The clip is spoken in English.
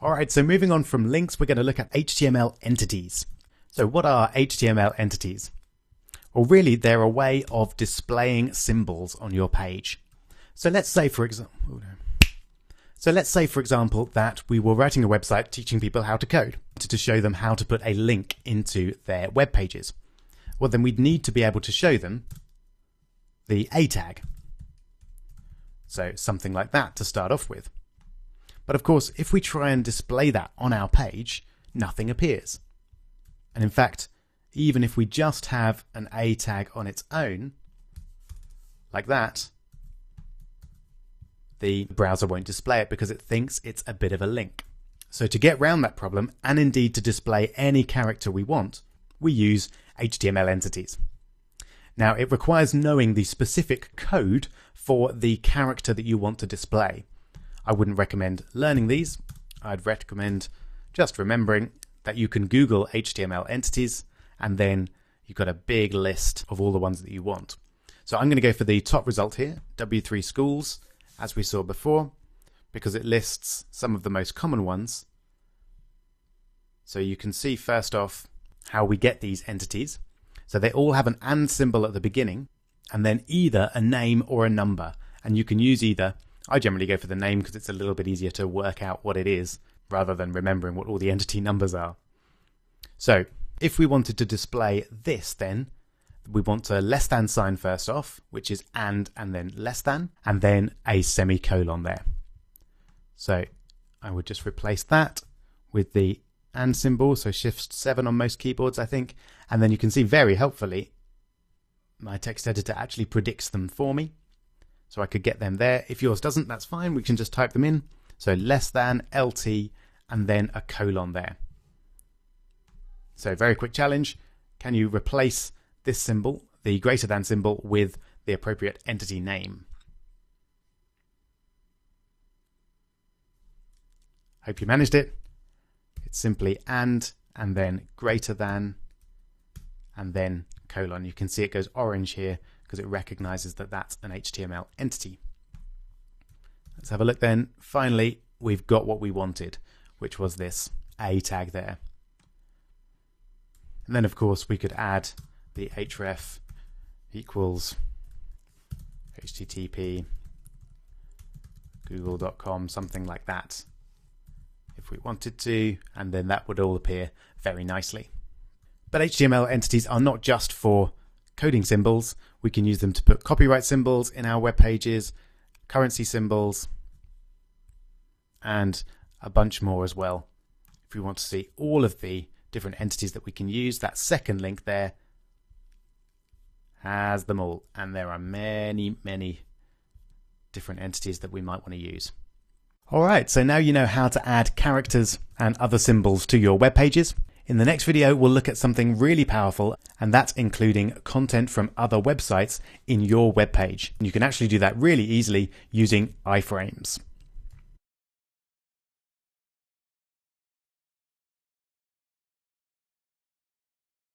All right, so moving on from links, we're going to look at HTML entities. So what are HTML entities? Well, really, they're a way of displaying symbols on your page. So let's say, for example, that we were writing a website teaching people how to code, to show them how to put a link into their web pages. Well, then we'd need to be able to show them the A tag. So something like that to start off with. But of course, if we try and display that on our page, nothing appears. And in fact, even if we just have an A tag on its own, like that, the browser won't display it because it thinks it's a bit of a link. So to get around that problem, and indeed to display any character we want, we use HTML entities. Now, it requires knowing the specific code for the character that you want to display. I wouldn't recommend learning these. I'd recommend just remembering that you can Google HTML entities, and then you've got a big list of all the ones that you want. So I'm going to go for the top result here, W3 Schools, as we saw before, because it lists some of the most common ones. So you can see first off how we get these entities. So they all have an and symbol at the beginning, and then either a name or a number. And you can use either. I generally go for the name because it's a little bit easier to work out what it is, rather than remembering what all the entity numbers are. So if we wanted to display this, then we want a less than sign first off, which is and then less than, and then a semicolon there. So I would just replace that with the and symbol, so Shift 7 on most keyboards, I think, and then you can see very helpfully my text editor actually predicts them for me, so I could get them there. If yours doesn't, that's fine, we can just type them in. So less than, LT, and then a colon there. So very quick challenge, can you replace this symbol, the greater than symbol, with the appropriate entity name? Hope you managed it. It's simply and then greater than, and then colon. You can see it goes orange here because it recognizes that that's an HTML entity. Let's have a look then. Finally, we've got what we wanted, which was this A tag there. And then of course we could add the href equals http google.com, something like that, if we wanted to, and then that would all appear very nicely. But HTML entities are not just for coding symbols. We can use them to put copyright symbols in our web pages, currency symbols, and a bunch more as well. If we want to see all of the different entities that we can use, that second link there has them all, and there are many different entities that we might want to use. Alright, so now you know how to add characters and other symbols to your web pages. In the next video, we'll look at something really powerful, and that's including content from other websites in your web page. You can actually do that really easily using iframes.